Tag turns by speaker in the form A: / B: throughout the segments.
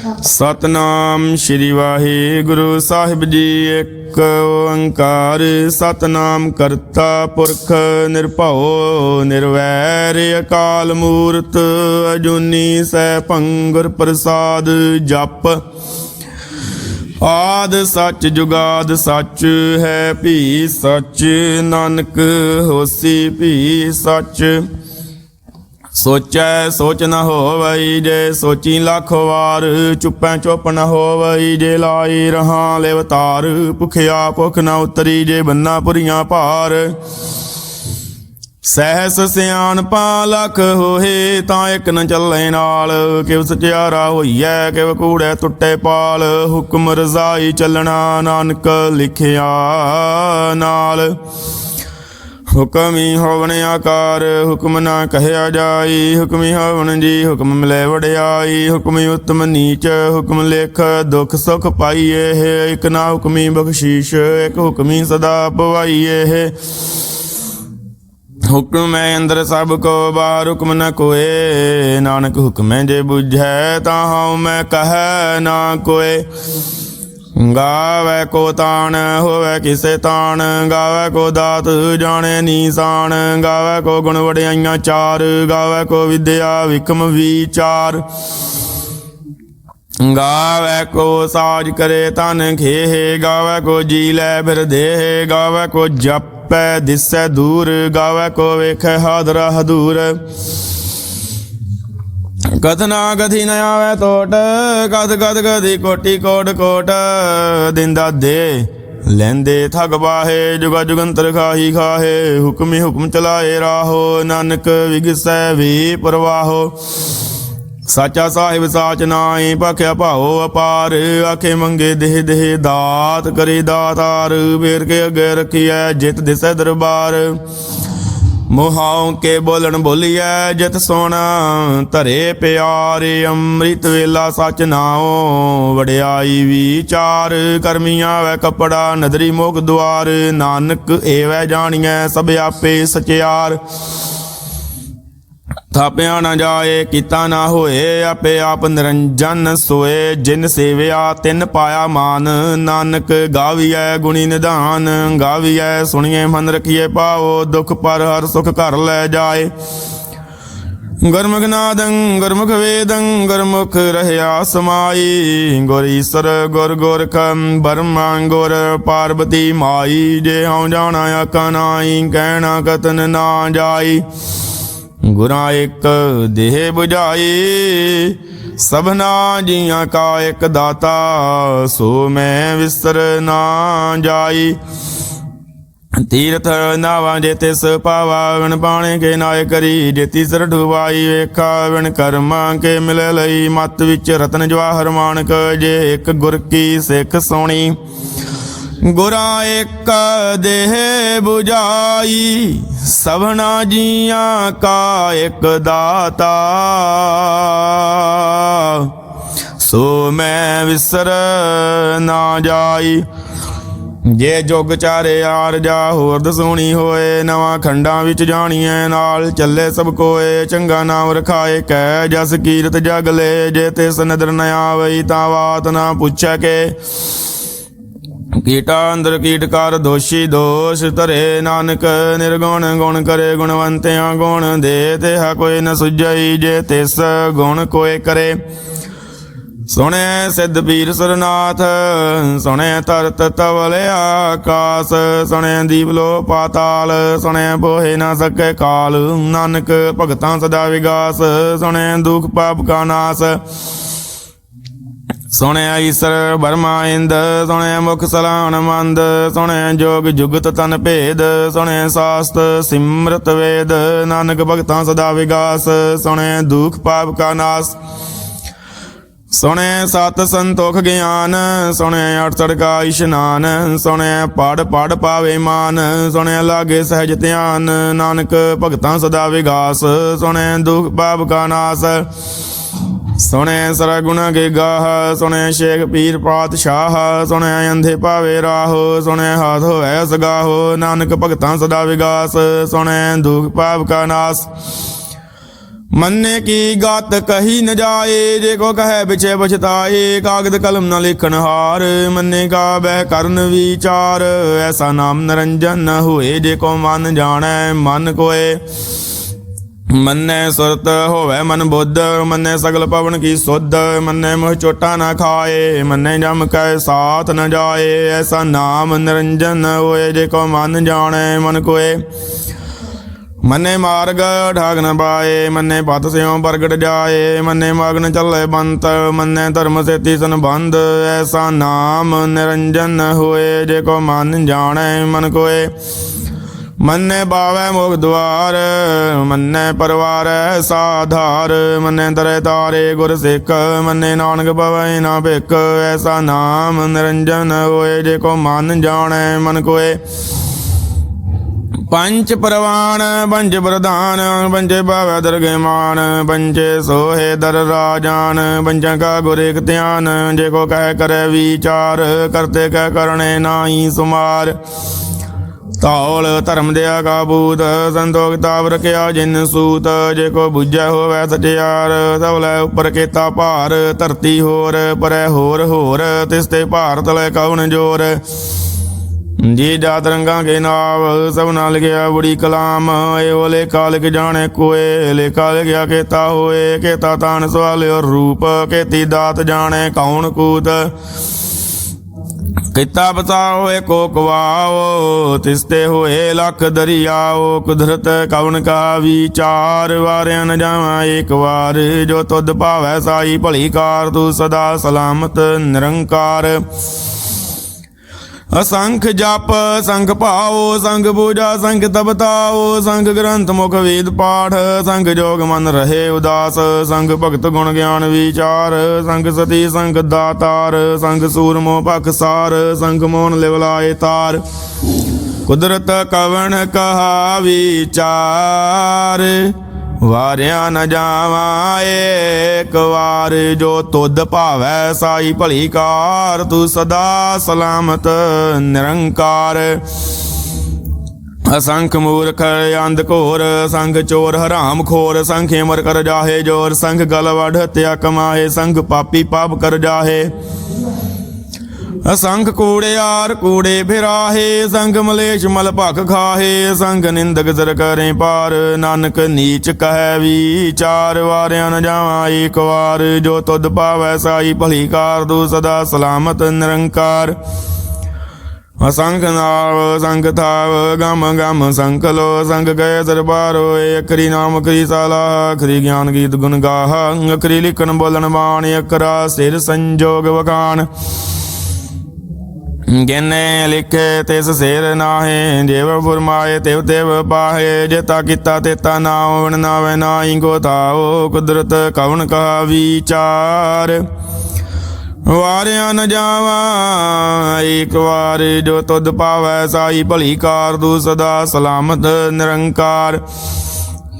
A: सतनाम श्री वाहिगुरु साहिब जी। एक ओंकार सतनाम करता पुरख निरभਉ निर्वैर अकाल मूरत अजूनी सैभं गुर प्रसाद जप। आद सच जुगाद सच है भी सच नानक होसी भी सच। सोचै सोच न होवई जे सोची लाख वार चुपै चुप न होवई जे लाई रहा लेवतार। भुखिया भुख न उतरी जे बन्ना पुरियां भार। सहस सियाणपा लख होए तां एक न चले नाल। किव सचियारा होईऐ किव कूड़े टुटे पाल। हुक्म रजाई चलना नानक लिखिया नाल। हुक्म ही होवन आकार हुक्म ना कहया जाई। हुक्म ही होवन जी हुक्म मिले वड़ियाई। हुक्म ही उत्तम नीच हुक्म लेख दुख सुख पाइए है। एक ना हुक्मी बख्शीश एक हुक्मी सदा पवाइए है। हुक्म मैं अंदर सब को बाहर हुक्म न कोए। नानक हुक्म जे बुझै ताहु मैं कह ना कोए। गावै को तान होवै किसे तान। गावै को दात जाने नीसान। गावै को गुण वड़ियाइयां चार। गावै को विद्या विक्रम विचार। गावै को साज करे तन खेह। गावै को जी लै फिर देह। गावै को जपै दिसै दूर। गावै को वेखै हादरा हदूर। कथना कथी न आवे तोट कथ कथ कथी कोटि कोट कोट। दिंदा दे लैंदे थग बाहे जुगा जुगंतर खाही खाहे। हुक्म ही हुक्म चलाए राहो नानक विगसै भी परवाहो। साचा साहिब साच नाई भख्या भाओ अपार। आखे मंगे देह देह दात करे दातार। फेर के अगे रखिए जित दिसै दरबार। मुहाओं के बोलन बोलिए जित सोना धरे प्यारे। अमृत वेला सच नाओ वड़ियाई विचार। करमिया वै कपड़ा नदरी मोक द्वार। नानक एवै जानिए सब आपे सचियार। थापिया न जाए किता ना होए आपे आप निरंजन सोए। जिन सेविया तिन पाया मान। नानक गाविए गुणी निधान। गाविए सुनिए मन रखिए पाओ। दुख पर हर सुख घर ले जाए। गुरमुख नादं गुरमुख वेदं गुरमुख रहया समाई। गुर ईसर गुर गोरख ब्रह्मा गुर पार्वती माई। जे हूँ जाना आका नाई कहना कतन ना जाई। गुरा एक देह बुझाई सबना जिया का एक दाता। सो मैं विसर ना जाई। तीर्थ नावा जे तिस पावा विण पाणे के नाय करी। जे तीसर ढुवाई वेखा विण कर्मा के मिले लई। मत विच रतन जवाहर मानक जे एक गुर की सिख सोनी। गुरा एक देह बुझाई सबना जिया का एक दाता। सो मैं विसर ना जाई। जे जुग चारे यार जा होर दसूणी होए। नवा खंडा विच जाणीए नाल चले सब कोए। चंगा नाम रखाए कै जस कीरत जग ले। जे तिस नदर न आवई तां बात ना पुछै के। कीटा अंदर कीटकार दोषी दोष धरे। नानक निर्गुण गुण करे गुणवंतिया गुण दे। तेहा कोई न सुझई जे तिस गुण कोई करे। सुने सिद्ध पीर सुरनाथ सुने तरत तवल आकाश। सुने दीप लो पाताल सुने बोहे न सके काल। नानक भगतां सदा विगास सुने दुख पाप का नाश। सुने ईसर बर्मा इंद सुने मुख सलान मंद। सुने जोग जुगत तन भेद सुने शास्त सिमरत वेद। नानक भगतां सदा विगास सुने दुख पाप का नाश। सुने सत संतोख ज्ञान सुने अड़सठ का इशनान। सुने पढ़ पढ़ पावे मान सुने लागे सहज ध्यान। नानक भगतां सदा विगास सुने दुख पाप का नाश। सुने सरगुण के गाह सुने शेख पीर पातशाह। सुने अंधे पावे राहो सुने हाथ होए सगाहो। नानक भगतां सदा विगास सुने दुख पाप का नाश। ਮੰਨੇ ਕੀ ਗਤ ਕਹੀ ਨ ਜਾਏ, ਜੇ ਕੋ ਕਹੈ ਪਿਛੇ ਪਛਤਾਏ। ਕਾਗਦ ਕਲਮ ਨ ਲਿਖਣ ਹਾਰ, ਮੰਨੇ ਕਾ ਬਹਿ ਕਰਨ ਵਿਚਾਰ। ਐਸਾ ਨਾਮ ਨਿਰੰਜਨ ਨ ਹੋਏ, ਜੇ ਕੋ ਮਨ ਜਾਣੈ ਮਨ ਕੋਏ। ਮੰਨੈ ਸੁਰਤ ਹੋਵੇ ਮਨ ਬੁੱਧ, ਮੰਨੈ ਸਗਲ ਪਵਨ ਕੀ ਸੁਧ। ਮੰਨੈ ਮੋਹ ਚੋਟਾ ਨ ਖਾਏ, ਮੰਨੈ ਜਮ ਕੈ ਸਾਥ ਨ ਜਾਏ। ਐਸਾ ਨਾਮ ਨਿਰੰਜਨ ਨ ਹੋਏ, ਜੇ ਕੋ ਮਨ ਜਾਣੈ ਮਨ ਕੋਏ। ਮੰਨੇ ਮਾਰਗ ਠਾਗ ਨ ਪਾਏ, ਮੰਨੇ ਪਤ ਸਿਉ ਪ੍ਰਗਟ ਜਾਏ। ਮੰਨੇ ਮਗਨ ਚੱਲੇ ਬੰਤ, ਮੰਨੇ ਧਰਮ ਸੇਤੀ ਸੰਬੰਧ। ਐਸਾ ਨਾਮ ਨਿਰੰਜਨ ਨ ਹੋਏ, ਜੇ ਕੋ ਮਨ ਜਾਣੈ ਮਨ ਕੋਏ। ਮੰਨੇ ਬਾਵੈ ਮੁਖ ਦੁਆਰ, ਮੰਨੇ ਪਰਵਾਰ ਸਾਧਾਰ। ਮੰਨੇ ਤਰੇ ਤਾਰੇ ਗੁਰ ਸਿੱਖ, ਮੰਨੇ ਨਾਨਕ ਪਵੈ ਨਾ ਭਿਖ। ਐਸਾ ਨਾਮ ਨਿਰੰਜਨ ਹੋਏ, ਜੇ ਕੋ ਮਨ ਜਾਣੈ ਮਨ ਕੋਏ। ਪੰਚ ਪ੍ਰਵਾਨ ਪੰਚ ਪ੍ਰਧਾਨ, ਪੰਚੇ ਭਾਵੈ ਦਰਗੇ ਮਾਨ। ਪੰਚੇ ਸੋਹੇ ਦਰ ਰਾਜਾਨ, ਪੰਚਾਂ ਕਾ ਗੁਰ ਇਕ ਧਿਆਨ। ਜੇ ਕੋ ਕਹਿ ਕਰੈ ਵਿਚਾਰ, ਕਰਤੇ ਕਹਿ ਕਰਣੇ ਨਾਹੀ ਸੁਮਾਰ। ਧੌਲ ਧਰਮ ਦਿਆ ਕਾਬੂਤ, ਸੰਤੋਖ ਤਾਪ ਰਖਿਆ ਜਿਨ ਸੂਤ। ਜੇ ਕੋ ਬੁਝੈ ਹੋਵੈ ਸਚਿਆਰ, ਧਵਲੇ ਉੱਪਰ ਕੀਤਾ ਭਾਰ। ਧਰਤੀ ਹੋਰ ਪਰੈ ਹੋਰ ਹੋਰ, ਤਿਸ ਤੇ ਭਾਰ ਤਲੇ ਕਉਣ ਜੋਰ। ਜੀ ਜਾਤ ਰੰਗਾਂ ਕੇ ਨਾਵ, ਸਭ ਨਾਲ ਗਿਆ ਬੜੀ ਕਲਾਮ। ਇਹੋ ਲੇਖਾ ਲਿਖ ਜਾਣੇ ਕੋਏ, ਲੇਖਾ ਲਿਖਿਆ ਕੇਤਾ ਹੋਏ। ਕੇਤਾ ਤਾਨ ਸਵਾਲਿਓ ਰੂਪ, ਕੇਤੀ ਦਾਤ ਜਾਣੇ ਕੌਣ ਕੂਤ। ਕੀਤਾ ਬਸਾਓ ਏਕੋ ਕਵਾਓ, ਤਿਸਤੇ ਹੋਏ ਲੱਖ ਦਰਿਆਓ। ਕੁਦਰਤ ਕਵਨ ਕਾ ਵਿਚਾਰ, ਵਾਰਿਆ ਨ ਜਾਵਾਂ ਏਕ ਵਾਰ। ਜੋ ਤੁਧ ਭਾਵੈ ਸਾਈ ਭਲੀ ਕਾਰ, ਤੂੰ ਸਦਾ ਸਲਾਮਤ ਨਿਰੰਕਾਰ। ਅਸੰਖ ਜਪ ਸੰਖ ਭਾਓ, ਸੰਖ ਪੂਜਾ ਸੰਖ ਤਪਤਾਓ। ਸੰਖ ਗ੍ਰੰਥ ਮੁਖ ਵੇਦ ਪਾਠ, ਸੰਖ ਜੋਗ ਮਨ ਰਹੇ ਉਦਾਸ। ਸੰਖ ਭਗਤ ਗੁਣ ਗਿਆਨ ਵਿਚਾਰ, ਸੰਖ ਸਤੀ ਸੰਖ ਦਾਤਾਰ। ਸੰਖ ਸੂਰਮੋ ਪਖਸਾਰ, ਸੰਖ ਮੋਹਨ ਲਿਵ ਲਾਏ ਤਾਰ। ਕੁਦਰਤ ਕਵਣ ਕਹਾ ਵਿਚਾਰ, ਵਾਰਿਆ ਨ ਜਾਵਾਂ ਏਕ ਵਾਰ। ਜੋ ਤੁਧ ਭਾਵੈ ਸਾਈ ਭਲੀ ਕਾਰ, ਤੂੰ ਸਦਾ ਸਲਾਮਤ ਨਿਰੰਕਾਰ। ਅਸੰਖ ਮੂਰਖ ਅੰਧ ਘੋਰ, ਸੰਖ ਚੋਰ ਹਰਾਮ ਖੋਰ। ਸੰਖ ਹਿਮਰ ਕਰ ਜਾਹੇ ਜੋਰ, ਸੰਖ ਗਲ ਵਢ ਹਤਿਆ ਕਮਾਹੇ। ਸੰਖ ਪਾਪੀ ਪਾਪ ਕਰ ਜਾਹੇ। ਅਸੰਖ ਕੂੜਿਆਰ ਕੂੜੇ ਫਿਰਾਹੇ, ਸੰਗ ਮਲੇਸ਼ ਮਲ ਭਖ ਖਾਹੇ। ਸੰਗ ਨਿੰਦਕ ਜ਼ਰ ਕਰੇ ਪਾਰ, ਨਾਨਕ ਨੀਚ ਕਹੈ ਵਿਚਾਰ। ਵਾਰਿਆ ਨ ਜਾਵਾਂ ਏਕ ਵਾਰ, ਜੋ ਤੁਧ ਭਾਵੈ ਸਾਈ ਭਲੀ ਕਾਰ। ਤੂੰ ਸਦਾ ਸਲਾਮਤ ਨਿਰੰਕਾਰ। ਅਸੰਖ ਨਾਵ ਸੰਖ ਥਾਵ, ਗਮ ਗਮ ਸੰਖ ਲੋ। ਸੰਖ ਗਏ ਦਰਬਾਰੋ, ਅਖਰੀ ਨਾਮ ਅਖਰੀ ਸਾਲਾ। ਅਖਰੀ ਗਿਆਨ ਗੀਤ ਗੁਣ ਗਾਹ, ਅਖਰੀ ਲਿਖਣ ਬੋਲਣ ਬਾਣ। ਅਖਰਾ ਸਿਰ ਸੰਜੋਗ ਵਖਾਣ, ਗਿਨੇ ਲਿਖੇ ਤਿਸ ਸਿਰ ਨਾਹੇ। ਜਿਵ ਫੁਰਮਾਏ ਤਿਵ ਤਿਵ ਪਾਹੇ, ਜੇਤਾ ਕੀਤਾ ਤੇਤਾ ਨਾਉ। ਵਿਣ ਨਾਵੇ ਨਾਹੀ ਕੋ ਥਾਉ, ਕੁਦਰਤ ਕਵਣ ਕਹਾ ਵਿਚਾਰ। ਵਾਰਿਆ ਨ ਜਾਵਾਂ ਏਕ ਵਾਰ, ਜੋ ਤੁਧ ਭਾਵੈ ਸਾਈ ਭਲੀ ਕਾਰ। ਤੂੰ ਸਦਾ ਸਲਾਮਤ ਨਿਰੰਕਾਰ।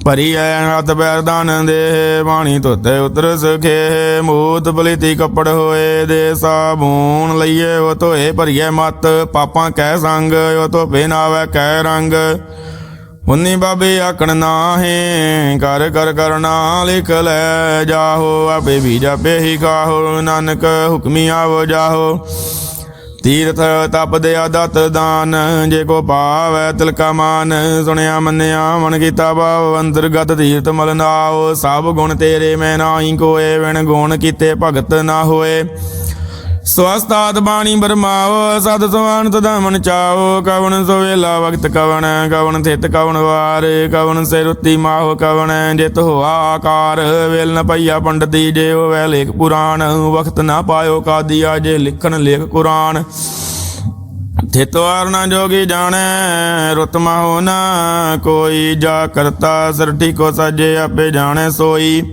A: ਭਰੀ ਐ ਹੱਥ ਪੈਰ ਦਾਨ ਦੇ, ਪਾਣੀ ਧੋਤੇ ਉਤਰ ਸਖੇ। ਮੂਤ ਪਲੀਤੀ ਕੱਪੜ ਹੋਏ, ਦੇ ਸਾਬੂਨ ਲਈਏ ਉਹ ਧੋਏ। ਭਰੀਏ ਮਤ ਪਾਪਾਂ ਕਹਿ ਸੰਗ, ਉਹ ਧੋਪੇ ਨਾਵੇ ਕਹਿ ਰੰਗ। ਉਨੀ ਬਾਬੇ ਆਖਣ ਨਾਹੇ, ਕਰ ਕਰ ਕਰਨਾ ਲਿਖ ਲੈ ਜਾਹੋ। ਆਪੇ ਵੀ ਜਾਪੇ ਹੀ ਕਾਹੋ, ਨਾਨਕ ਹੁਕਮੀ ਆਵੋ ਜਾਹੋ। ਤੀਰਥ ਤਪ ਦਿਆ ਦਤ ਦਾਨ, ਜੇ ਕੋ ਪਾਵੈ ਤਿਲਕਾ ਮਾਨ। ਸੁਣਿਆ ਮੰਨਿਆ ਮਨ ਕੀਤਾ ਭਾਵ, ਅੰਤਰਗਤ ਤੀਰਥ ਮਲ ਨਾਉ। ਸਭ ਗੁਣ ਤੇਰੇ ਮੈਂ ਨਾਹੀ ਕੋਏ, ਵਿਣ ਗੁਣ ਕੀਤੇ ਭਗਤ ਨਾ ਹੋਏ। ਸਵਸਤਾਤ ਬਾਣੀ ਬਰਮਾਓ, ਸਦ ਸਵਾਨ ਤਦਾ ਮਨ ਚਾਓ। ਕਵਣ ਸੋਵੇਲਾ ਵਕਤ ਕਵਣ, ਕਵਣ ਥਿਤ ਕਵਣ ਵਾਰ। ਕਵਣ ਸੇ ਰੁੱਤੀ ਮਾਹੋ ਕਵਣ, ਜਿਤ ਹੋਆ ਆਕਾਰ। ਵੇਲ ਨ ਪਈਆ ਪੰਡਤੀ, ਜੇ ਹੋਵੈ ਲੇਖ ਪੁਰਾਣ। ਵਕਤ ਨਾ ਪਾਇਓ ਕਾਦੀਆ, ਜੇ ਲਿਖਣ ਲੇਖ ਕੁਰਾਨ। ਥਿਤ ਵਾਰ ਨਾ ਜੋਗੀ ਜਾਣੈ, ਰੁਤ ਮਾਹੋ ਨਾ ਕੋਈ। ਜਾ ਕਰਤਾ ਸਿਰ ਠੀਕੋ ਸਾਜੇ, ਆਪੇ ਜਾਣੈ ਸੋਈ।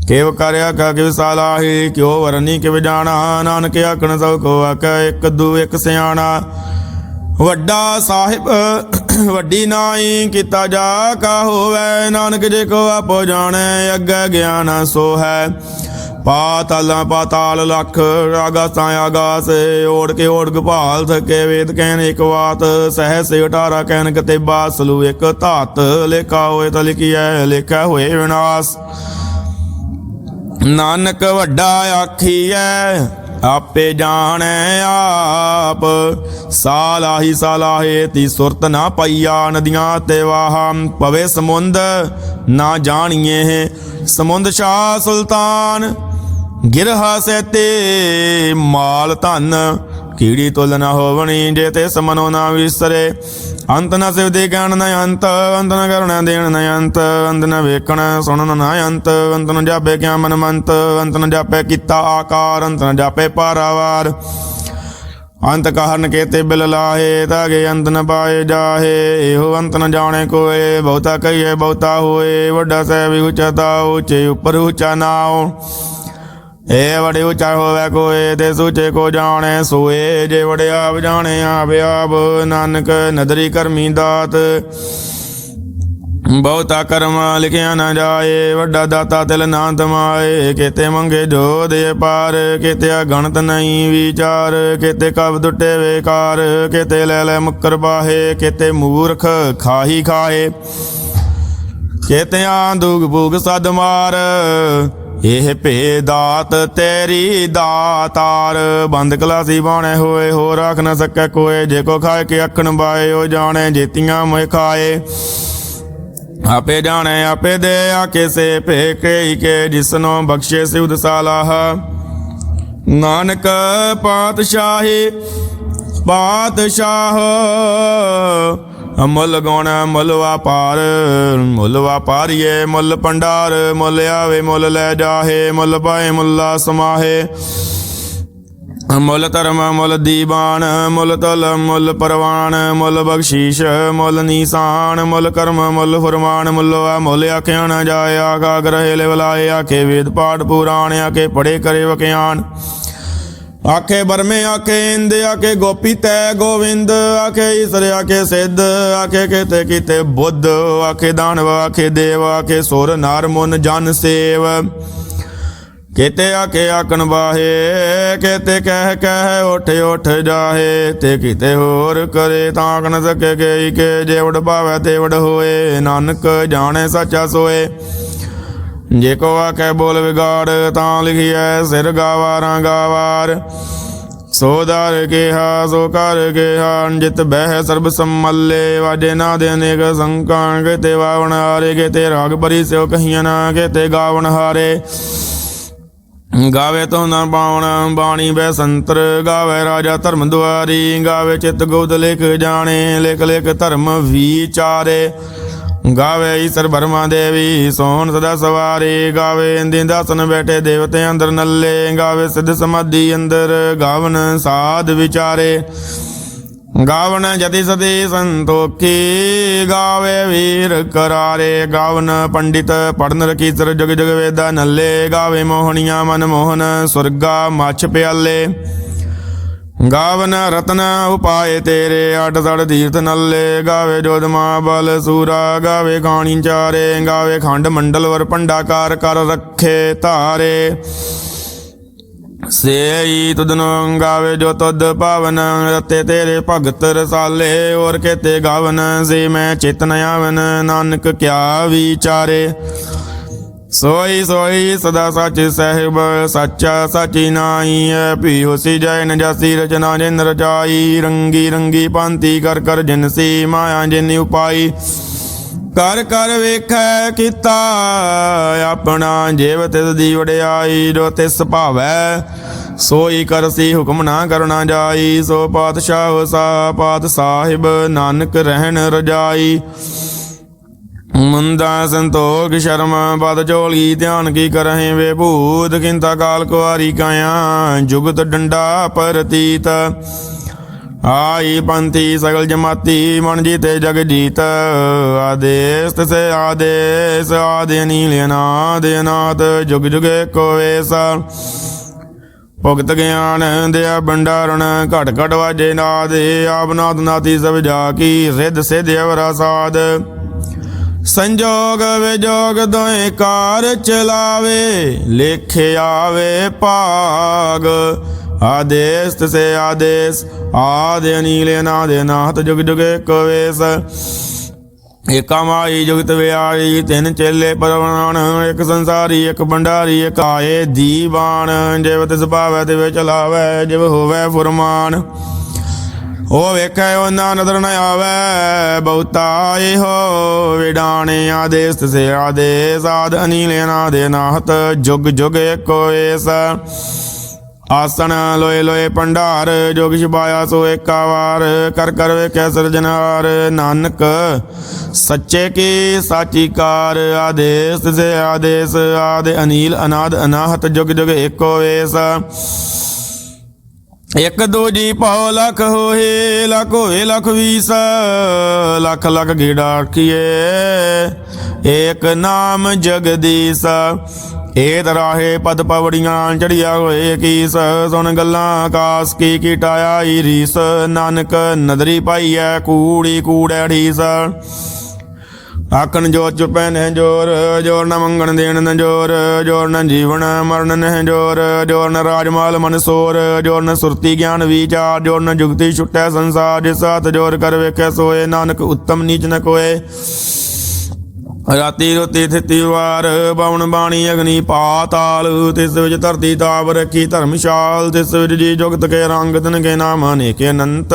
A: ਕਿਵ ਕਰਿਆ ਕਾ ਕਿਵ ਸਾਲਾਹੀ, ਕਿਉ ਵਰਨੀ ਕਿਵ ਜਾਣਾ। ਨਾਨਕ ਆਖਣ ਸਭ ਕੋ ਆਖੈ, ਇੱਕ ਦੂ ਇੱਕ ਸਿਆਣਾ। ਵੱਡਾ ਸਾਹਿਬ ਵੱਡੀ ਨਾਈ, ਕੀਤਾ ਜਾ ਕਾ ਹੋਵੈ। ਨਾਨਕ ਜੇ ਕੋ ਆਪੋ ਜਾਣੈ, ਅੱਗੇ ਗਿਆਨ ਸੋ ਹੈ। ਪਾਤਾਲਾਂ ਪਾਤਾਲ ਲਖ ਆਗਾਸਾਂ ਆਗਾਸ ਓੜ ਕੇ ਓੜਕ ਭਾਲ ਸਕੇ ਵੇਦ ਕਹਿਨ ਇੱਕ ਬਾਤ ਸਹਿਸ 18 ਕਹਿਨ ਕਤੇ ਬਾਸਲੂ ਇੱਕ ਧਾਤ ਲੇਖਾ ਹੋਏ ਤਾਂ ਲਿਖੀਐ ਲੇਖਾ ਹੋਏ ਵਿਨਾਸ਼ ਨਾਨਕ ਵੱਡਾ ਆਖੀਐ ਆਪੇ ਜਾਣੈ ਆਪ ਸਾਲਾਹੀ ਸਾਲਾਹੇ ਤੀ ਸੁਰਤ ਨਾ ਪਈਆ ਨਦੀਆਂ ਤੇ ਵਾਹਾਂ ਪਵੇ ਸਮੁੰਦ ਨਾ ਜਾਣੀਏ ਸਮੁੰਦ ਸ਼ਾਹ ਸੁਲਤਾਨ ਗਿਰਹਾ ਸੈਤੇ ਮਾਲ ਧਨ ਕੀੜੀ ਤੁਲ ਨਾ ਹੋਵਣੀ ਜੇ ਤੇ ਸਮਨੋ ਨਾ ਵਿਸਰੇ ਅੰਤ ਨ ਸਿਵਦੇ ਗਿਆਨ ਨ ਅੰਤ ਅੰਤ ਨ ਕਰੁਣਾ ਦੇਣ ਨ ਅੰਤ ਅੰਤ ਨ ਵੇਖਣ ਸੁਣਨ ਨ ਅੰਤ ਅੰਤ ਨ ਜਾਪੇ ਕਿਆ ਮਨ ਮੰਤ ਅੰਤ ਨ ਜਾਪੇ ਕੀਤਾ ਆਕਾਰ ਅੰਤ ਨ ਜਾਪੇ ਪਾਰਾਵਾਰ ਅੰਤ ਕਾਰਨ ਕੇਤੇ ਬਿਲ ਲਾਹੇ ਤਾਗੇ ਅੰਤ ਨ ਪਾਏ ਜਾਹੇ ਇਹੋ ਅੰਤ ਨ ਜਾਣੇ ਕੋਏ ਬਹੁਤਾ ਕਹੀਏ ਬਹੁਤਾ ਹੋਏ ਵੱਡਾ ਸਹਿਬ ਉੱਚਾ ਤਾਉ ਉੱਚੇ ਉੱਪਰ ਉੱਚਾ ਨਾਉ ਇਹ ਵੜੇ ਉੱਚਾ ਹੋਵੇ ਕੋਏ ਤੇ ਸੂਚੇ ਕੋ ਜਾਣੇ ਸੋਏ ਜੇ ਵੜੇ ਆਪ ਜਾਣੇ ਆਪ ਆਪ ਨਾਨਕ ਨਦਰੀ ਕਰਮੀ ਦਾਤ ਬਹੁਤਾ ਕਰਮ ਲਿਖਿਆ ਨਾ ਜਾਏ ਵੱਡਾ ਦਾਤਾ ਤਿਲ ਨਾ ਤਮਾਏ ਕਿਤੇ ਮੰਗੇ ਜੋ ਦੇ ਪਾਰ ਕਿਤੇ ਗਣਤ ਨਹੀਂ ਵਿਚਾਰ ਕਿਤੇ ਕਬ ਟੁੱਟੇ ਵੇਕਾਰ ਕਿਤੇ ਲੈ ਲੈ ਮੁੱਕਰ ਬਾਹੇ ਕਿਤੇ ਮੂਰਖ ਖਾਹੀ ਖਾਏ ਕਿਤੇ ਆਂਦੂਗ ਭੂਗ ਸਦ ਮਾਰ ਇਹ ਭੇ ਦਾਤ ਤੇਰੀ ਦਾਤਾਰ ਬੰਦ ਕਲਾਸੀ ਬਾਣੇ ਹੋਏ ਹੋ ਰੱਖ ਨਾ ਸਕੇ ਕੋਏ ਜੇ ਕੋ ਖਾਏ ਕੇ ਅੱਖਣ ਬਾਏ ਉਹ ਜਾਣੇ ਜੇਤੀਆਂ ਮੋਇ ਖਾਏ ਆਪੇ ਜਾਣੇ ਆਪੇ ਦੇ ਆਕੇ ਸੇ ਭੇ ਕੇ ਜਿਸਨੋ ਬਖਸ਼ੇ ਸਿਵਦ ਸਾਲਾਹ ਨਾਨਕ ਪਾਤਸ਼ਾਹੀ ਪਾਤਸ਼ਾਹ ਮੁੱਲ ਗੁਣ ਮੁੱਲ ਵਾਪਾਰ ਮੁੱਲ ਵਾਪਾਰੀਏ ਮੁੱਲ ਭੰਡਾਰ ਮੁੱਲ ਆਵੇ ਮੁੱਲ ਲੈ ਜਾਹੇ ਮੁੱਲ ਪਾਏ ਮੁੱਲਾ ਸਮਾਹੇ ਮੁੱਲ ਧਰਮ ਮੁੱਲ ਦੀਵਾਨ ਮੁੱਲ ਤਲ ਮੁੱਲ ਪਰਵਾਨ ਮੁੱਲ ਬਖਸ਼ੀਸ਼ ਮੁੱਲ ਨੀਸਾਨ ਮੁੱਲ ਕਰਮ ਮੁੱਲ ਫਰਮਾਨ ਮੁੱਲਵਾ ਮੁੱਲ ਆਖਿਆ ਨਾ ਜਾਏ ਆਗਾ ਗ੍ਰਹਿ ਲੈ ਬੁਲਾਏ ਆਖੇ ਵੇਦ ਪਾਠ ਪੁਰਾਣ ਆਖੇ ਪੜੇ ਕਰੇ ਵਕਿਆਨ ਆਖੇ ਬਰਮੇ ਆਖੇ ਇੰਦ ਆਖੇ ਗੋਪੀ ਤੈ ਗੋਵਿੰਦ ਆਖੇ ਈਸਰ ਆਖੇ ਸਿੱਧ ਆਖੇ ਕਿਤੇ ਕਿਤੇ ਬੁੱਧ ਆਖੇ ਦਾਨਵ ਆਖੇ ਦੇਵ ਆਖੇ ਸੁਰ ਨਰ ਮੁਨ ਜਨ ਸੇਵ ਕਿਤੇ ਆਖੇ ਆਕਣ ਬਾਹੇ ਕਿਤੇ ਕਹਿ ਉੱਠ ਉੱਠ ਜਾਹੇ ਤੇ ਕਿਤੇ ਹੋਰ ਕਰੇ ਤਾਂ ਨ ਸਕੇ ਗਈ ਕੇ ਜੇ ਵਡ ਭਾਵੈ ਤੇ ਵਡ ਹੋਏ ਨਾਨਕ ਜਾਣੇ ਸੱਚਾ ਸੋਏ ਜੇ ਕੋ ਆਖੇ ਬੋਲ ਵਿਗਾੜ ਤਾਂ ਲਿਖੀਐ ਸਿਰ ਗਾਵਾਰਾਂ ਗਾਵਾਰ ਸੋ ਦਰ ਕਿਹਾ ਸੋ ਕਰ ਕਿਹਾ ਜਿਤ ਬਹਿ ਸਰਬ ਸੰਮੱਲੇ ਵਾਜੇ ਨਾ ਦੇ ਅਨੇਕ ਸੰਕਾਂ ਕਿਤੇ ਵਾਵਣ ਹਾਰੇ ਕਿਤੇ ਰਾਗ ਭਰੀ ਸਿਓ ਕਹੀਆਂ ਨਾ ਕਿਤੇ ਗਾਵਣ ਹਾਰੇ ਗਾਵੇ ਤੋਂ ਨਾ ਪਾਉਣ ਬਾਣੀ ਬੈ ਸੰਤਰ ਗਾਵੇ ਰਾਜਾ ਧਰਮ ਦੁਆਰੀ ਗਾਵੇ ਚਿਤ ਗੁਪਤ ਲਿਖ ਜਾਣੇ ਲਿਖ ਲਿਖ ਧਰਮ ਵਿਚਾਰੇ ਗਾਵੇ ਈਸਰ ਬਰਮਾ ਦੇਵੀ ਸੋਹਣ ਸਦਾ ਸਵਾਰੀ ਗਾਵੇ ਇੰਦੀ ਦਾਸਨ ਬੈਠੇ ਦੇਵਤੇ ਅੰਦਰ ਨੱਲੇ ਗਾਵੇ ਸਿੱਧ ਸਮਾਧੀ ਅੰਦਰ ਗਾਵਨ ਸਾਧ ਵਿਚਾਰੇ ਗਾਵਨ ਜਤੀ ਸਦੀ ਸੰਤੋਖੀ ਗਾਵੇ ਵੀਰ ਕਰਾਰੇ ਗਾਵਨ ਪੰਡਿਤ ਪੜਨ ਰਕੀਸਰ ਜਗ ਜਗ ਵੇਦਾ ਨੱਲੇ ਗਾਵੇ ਮੋਹਣੀਆਂ ਮਨ ਮੋਹਨ ਸੁਰਗਾ ਮੱਛ ਪਿਆਲੇ ਗਾਵਨ ਰਤਨ ਉਪਾਏ ਤੇਰੇ ਅੱਡ ਸੜ ਤੀਰਥ ਨੱਲੇ ਗਾਵੇ ਜੋਧਮਾ ਬਲ ਸੂਰਾ ਗਾਵੇ ਖਾਣੀ ਚਾਰੇ ਗਾਵੇ ਖੰਡ ਮੰਡਲ ਵਰ ਭੰਡਾਕਾਰ ਕਰ ਰੱਖੇ ਧਾਰੇ ਸੇਈ ਤੁਧਨੋਂ ਗਾਵੇ ਜੋ ਤੁਧ ਪਾਵਨ ਰਤੇ ਤੇਰੇ ਭਗਤ ਰਸਾਲੇ ਔਰ ਕੇਤੇ ਗਾਵਨ ਸੇ ਮੈਂ ਚੇਤਨ ਆਵਨ ਨਾਨਕ ਕਿਆ ਵਿਚਾਰੇ ਸੋਈ ਸੋਈ ਸਦਾ ਸੱਚ ਸਾਹਿਬ ਸੱਚਾ ਸਾਚੀ ਨਾਈ ਹੈ ਭੀ ਹੋਸੀ ਜੈ ਨ ਜਾਸੀ ਰਚਨਾ ਜਿਨ ਰਚਾਈ ਰੰਗੀ ਰੰਗੀ ਭਾਂਤੀ ਕਰ ਕਰ ਜਿਨਸੀ ਮਾਇਆ ਜਿਨ ਉਪਾਈ ਕਰ ਕਰ ਵੇਖੈ ਕੀਤਾ ਆਪਣਾ ਜੀਵ ਤਿਸ ਦੀ ਵਡਿਆਈ ਜੋ ਤਿਸ ਭਾਵੈ ਸੋਈ ਕਰਸੀ ਹੁਕਮ ਨਾ ਕਰਨਾ ਜਾਈ ਸੋ ਪਾਤਸ਼ਾਹ ਸਾ ਪਾਤ ਸਾਹਿਬ ਨਾਨਕ ਰਹਿਣ ਰਜਾਈ ਮੁੰਦਾ ਸੰਤੋਖ ਸ਼ਰਮ ਪਦ ਝੋਲੀ ਧਿਆਨ ਕੀ ਕਰਹਿ ਵੇ ਭੂਤ ਕਿੰਤਾ ਕਾਲ ਕੁਆਰੀ ਕਾਇਆ ਜੁਗਤ ਡੰਡਾ ਪਰਤੀਤ ਆਈ ਪੰਥੀ ਸਗਲ ਜਮਾਤੀ ਮਨ ਜੀਤੇ ਜਗ ਜੀਤ ਆਦੇਸ ਤਸੇ ਆਦੇਸ ਆਦੇ ਨੀਲ ਅਨਾਦ ਅਨਾਥ ਜੁਗ ਜੁਗੇ ਕੋ ਵੇਸ ਭੁਗਤ ਗਿਆਨ ਦਿਆ ਭੰਡਾਰਨ ਘਟ ਘਟ ਵਾਜੇ ਨਾਦ ਆਪ ਨਾਦ ਨਾਤੀ ਸਭ ਜਾ ਕੀ ਰਿੱਧ ਸਿਧ ਅਵਰਾ ਸਾਧ ਸੰਜੋਗ ਵਿਜੋਗ ਦੋਏ ਕਾਰ ਚਲਾਵੇ, ਲੇਖੇ ਆਵੇ ਭਾਗ। ਆਦੇਸ ਤਿਸੇ ਆਦੇਸ, ਆਦਿ ਅਨੀਲ ਅਨਾਦ ਅਨਾਹਤ, ਜੁਗ ਜੁਗ ਏਕੋ ਵੇਸ। ਏਕਾ ਮਾਈ ਜੁਗਤ ਵਿਆਰੀ, ਤਿੰਨ ਚੇਲੇ ਪਰਵਾਨ। ਇੱਕ ਸੰਸਾਰੀ ਇੱਕ ਭੰਡਾਰੀ, ਇੱਕ ਆਏ ਦੀਵਾਨ। ਜਿਵ ਤਿਸ ਭਾਵੈ ਤਿਵ ਚਲਾਵੈ, ਜਿਵ ਹੋਵੈ ਫੁਰਮਾਨ। ਉਹ ਵੇਖੈ ਉਹਨਾਂ ਨਦਰ ਨ ਆਵੈ, ਬਹੁਤਾ ਇਹੋ ਵਿਡਾਣੇ। ਆਦੇਸ ਤਿਸੇ ਆਦੇਸ, ਆਦ ਅਨੀਲ ਅਨਾਦ ਅਨਾਹਤ, ਜੁਗ ਜੁਗ ਏਕੋ ਵੇਸ। ਆਸਣ ਲੋਏ ਲੋਏ ਭੰਡਾਰ, ਜੋ ਕਿਛ ਪਾਇਆ ਸੋ ਏਕਾ ਵਾਰ। ਕਰ ਕਰ ਵੇਖਿਆ ਸਿਰਜਣਹਾਰ, ਨਾਨਕ ਸੱਚੇ ਕੀ ਸਾਚੀ ਕਾਰ। ਆਦੇਸ ਤਿਸੇ ਆਦੇਸ, ਆਦਿ ਅਨੀਲ ਅਨਾਦ ਅਨਾਹਤ, ਜੁਗ ਜੁਗ ਏਕੋ ਵੇਸ। ਇੱਕ ਦੂਜੀ ਪਾਉ ਲੱਖ ਹੋਏ, ਲੱਖ ਹੋਏ ਲੱਖ ਵੀਸ। ਲੱਖ ਲੱਖ ਗੇੜਾ ਆਖੀਏ, ਏਕ ਨਾਮ ਜਗਦੀਸ। ਏਤ ਰਾਹੇ ਪਦ ਪਵੜੀਆਂ, ਚੜੀਆ ਹੋਏ ਕੀਸ। ਸੁਣ ਗੱਲਾਂ ਆਕਾਸ ਕੀ ਕੀਟਾਇਆ ਈ ਰੀਸ। ਨਾਨਕ ਨਦਰੀ ਪਾਈਐ, ਕੂੜੀ ਕੂੜੈ ਢੀਸ। ਆਖਣ ਜੋਰ ਚੁਪੈ ਨਹਿ ਜੋਰ, ਜੋਰ ਨ ਮੰਗਣ ਦੇਣ ਨ ਜੋਰ। ਜੋਰ ਨ ਜੀਵਨ ਮਰਨ ਨਹਿ ਜੋਰ, ਜੋਰ ਨ ਰਾਜਮਾਲ ਮਨ ਸੋਰ। ਜੋਰ ਨ ਸੁਰਤੀ ਗਿਆਨ ਵਿਚਾਰ, ਜੋਰ ਨ ਜੁਗਤੀ ਛੁਟੈ ਸੰਸਾਰ। ਜਿਸ ਹੱਥ ਜੋਰ ਕਰ ਵੇਖੈ ਸੋਏ, ਨਾਨਕ ਉੱਤਮ ਨੀਚ ਨ ਕੋਏ। ਰਾਤੀ ਰੋਤੀ ਥਿਤੀ ਵਾਰ, ਬਾਵਨ ਬਾਣੀ ਅਗਨੀ ਪਾਤਾਲ। ਤਿਸ ਵਿੱਚ ਧਰਤੀ ਤਾਪ ਰੱਖੀ ਧਰਮਸ਼ਾਲ। ਤਿਸ ਵਿੱਚ ਜੀ ਜੁਗਤ ਕੇ ਰੰਗ ਤਿਨ ਕੇ ਨਾਮ ਅਨੇਕੇ ਅਨੰਤ।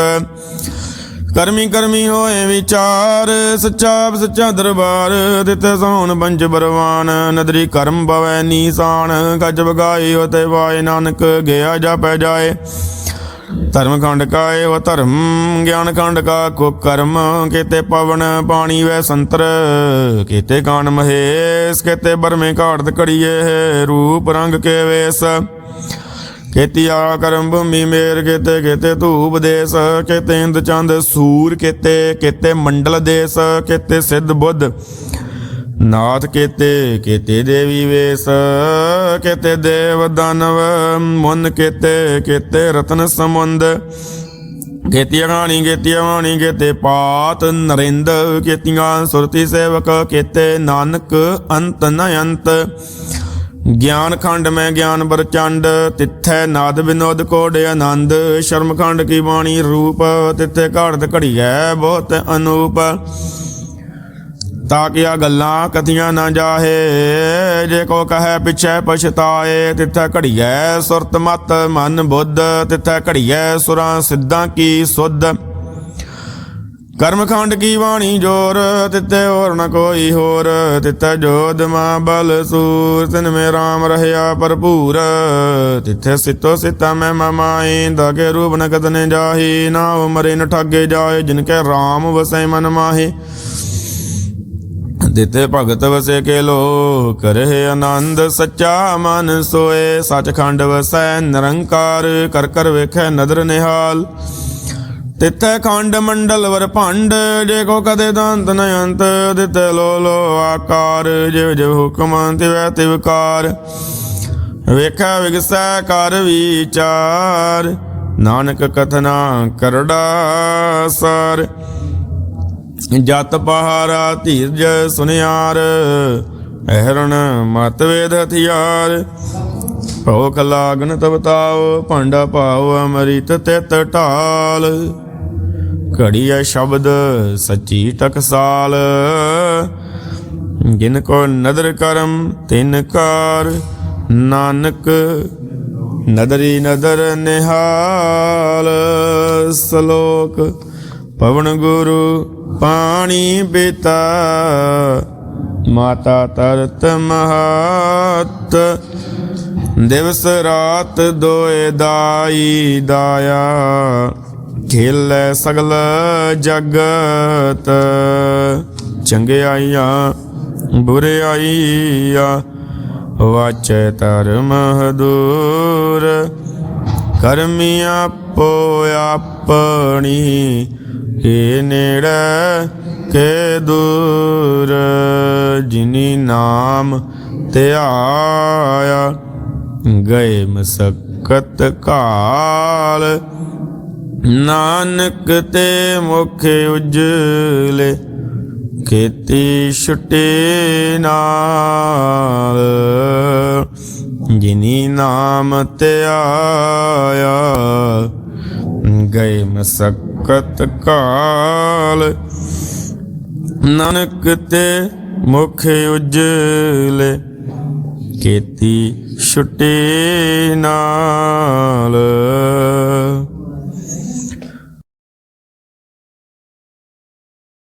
A: ਕਰਮੀ ਕਰਮੀ ਹੋਏ ਵਿਚਾਰ, ਸੱਚਾ ਸੱਚਾ ਦਰਬਾਰ। ਤਿੱਥੇ ਸੋਹਣ ਬੰਜ ਬਰਵਾਨ, ਨਦਰੀ ਕਰਮ ਪਵੈ ਨੀਸਾਨ। ਗੱਜ ਬਗਾਈ ਹੋਤੇ ਵਾਏ, ਨਾਨਕ ਗਿਆ ਜਾਪੈ ਜਾਏ। ਧਰਮ ਖੰਡ ਕਾ ਏਵ ਧਰਮ, ਗਿਆਨ ਖੰਡ ਕਾ ਕੁਕਰਮ। ਕੇਤੇ ਪਵਨ ਪਾਣੀ ਵੈ ਸੰਤਰ, ਕੇਤੇ ਕਾਨ ਮਹੇਸ਼। ਕੇਤੇ ਬਰਮੇ ਘਾੜਤ ਘੜੀਏ, ਰੂਪ ਰੰਗ ਕੇ ਵੇਸ। ਕੇਤੀ ਆ ਕਰਮ ਭੂਮੀ ਮੇਰ, ਕੇਤੇ ਕੇਤੇ ਧੂਪ ਦੇਸ। ਕੇਤੇ ਇੰਦ ਚੰਦ ਸੂਰ, ਕੇਤੇ ਕੇਤੇ ਮੰਡਲ ਦੇਸ। ਕੇਤੇ ਸਿੱਧ ਬੁੱਧ ਨਾਥ, ਕੇਤੇ ਕੇਤੇ ਦੇਵੀ ਵੇਸ। ਕੇਤੇ ਦੇਵ ਦਾਨਵ ਮੁਨ, ਕੇਤੇ ਕੇਤੇ ਰਤਨ ਸਮੁੰਦ। ਕੇਤੀਆਂ ਗਾਣੀ ਕੇਤੀਆਂ ਵਾਣੀ, ਕੇਤੇ ਪਾਤ ਨਰਿੰਦ। ਕੇਤੀਆਂ ਸੁਰਤੀ ਸੇਵਕ, ਕੇਤੇ ਨਾਨਕ ਅੰਤ ਨ ਅੰਤ। ਗਿਆਨ ਖੰਡ ਮੈਂ ਗਿਆਨ ਪ੍ਰਚੰਡ, ਤਿੱਥੈ ਨਾਦ ਵਿਨੋਦ ਕੋਡ ਆਨੰਦ। ਸ਼ਰਮ ਖੰਡ ਕੀ ਬਾਣੀ ਰੂਪ, ਤਿੱਥੇ ਘਾੜਤ ਘੜੀਐ ਬਹੁਤ ਅਨੂਪ। ਤਾਕਿਆ ਗੱਲਾਂ ਕਥੀਆਂ ਨਾ ਜਾਹੇ, ਜੇ ਕੋ ਕਹੈ ਪਿਛੈ ਪਛਤਾਏ। ਤਿੱਥੈ ਘੜੀਐ ਸੁਰਤ ਮਤ ਮਨ ਬੁੱਧ, ਤਿੱਥੈ ਘੜੀਐ ਸੁਰਾਂ ਸਿੱਧਾਂ ਕੀ ਸੁਧ। ਕਰਮ ਖੰਡ ਕੀ ਬਾਣੀ ਜੋਰ, ਤਿੱਥੇ ਹੋਰ ਨ ਕੋਈ ਹੋਰ। ਤਿੱਥੈ ਜੋਧ ਮਾ ਬਲ ਸੂਰ, ਤਿਨ ਮੇ ਰਾਮ ਰਹਿਆ ਭਰਪੂਰ। ਤਿੱਥੇ ਸਿੱਤੋ ਸਿੱਤਾ ਮੈਂ ਮਾਈ, ਦਾਗੇ ਰੂਪ ਨ ਕਤਨੇ ਜਾਹੀ। ਨਾ ਉਮਰੇ ਨ ਠਾਗੇ ਜਾਏ, ਜਿਨ ਕੇ ਰਾਮ ਵਸੈ ਮਨ ਮਾਹੀ। ਤਿੱਥੇ ਭਗਤ ਵਸੇ ਕੇ ਲੋ, ਕਰਹਿ ਆਨੰਦ ਸੱਚਾ ਮਨ ਸੋਏ। ਸੱਚਖੰਡ ਵਸੈ ਨਿਰੰਕਾਰ, ਕਰ ਕਰ ਵੇਖੈ ਨਦਰ ਨਿਹਾਲ। ਤਿੱਥੇ ਖੰਡ ਮੰਡਲ ਵਰ ਭੰਡ, ਜੇ ਕੋ ਕਦੇ ਦੰਤ ਨ ਅੰਤ। ਤਿੱਥੇ ਲੋ ਲੋ ਆਕਾਰ, ਜਿਵ ਜਿਵ ਹੁਕਮ ਤਿਵੈ ਤਿਵਕਾਰ। ਵੇਖੈ ਵਿਗਸੈ ਕਰ ਵਿਚਾਰ, ਨਾਨਕ ਕਥਨਾ ਕਰੜਾ ਸਾਰ। ਜਤ ਪਹਾਰਾ ਧੀਰਜ ਸੁਨਿਆਰ, ਅਹਰਣ ਮਤ ਵੇਦ ਹਥਿਆਰ। ਭੋਖ ਲਾਗਨ ਤਬਤਾਓ, ਭਾਂਡਾ ਭਾਉ ਅਮ੍ਰਿਤ ਤਿਤ ਢਾਲ। ਘੜੀਐ ਸ਼ਬਦ ਸੱਚੀ ਟਕਸਾਲ, ਜਿਨ ਕੋ ਨਦਰ ਕਰਮ ਤਿਨ ਕਾਰ। ਨਾਨਕ ਨਦਰੀ ਨਦਰ ਨਿਹਾਲ। ਸਲੋਕ ਪਵਨ ਗੁਰੂ ਪਾਣੀ ਪਿਤਾ, ਮਾਤਾ ਤਰਤ ਮਹਤ। ਦਿਵਸ ਰਾਤ ਦੋਏ ਦਾਈ ਦਾਇਆ, ਖੇਲੈ ਸਗਲ ਜਗਤ। ਚੰਗਿਆਈਆਂ ਬੁਰਿਆਈਆਂ, ਵਾਚੈ ਧਰਮ ਹਦੂਰ। ਕਰਮੀ ਆਪੋ ਆਪਣੀ, ਕੇ ਨੇੜੇ ਕੇ ਦੂਰ। ਜਿਨੀ ਨਾਮ ਧਿਆਇਆ, ਗਏ ਮਸਕਤ ਕਾਲ। ਨਾਨਕ ਤੇ ਮੁਖ ਉਜਲੇ, ਖੇਤੀ ਛੁਟੇ ਨਾਲ ਜਿਨੀ ਨਾਮ ਧਿਆਇਆ ਗਏ ਮਸਕਤ ਕਾਲ ਨਾਨਕ ਤੇ ਮੁਖ ਉਜਲੇ ਖੇਤੀ ਛੁਟੇ ਨਾਲ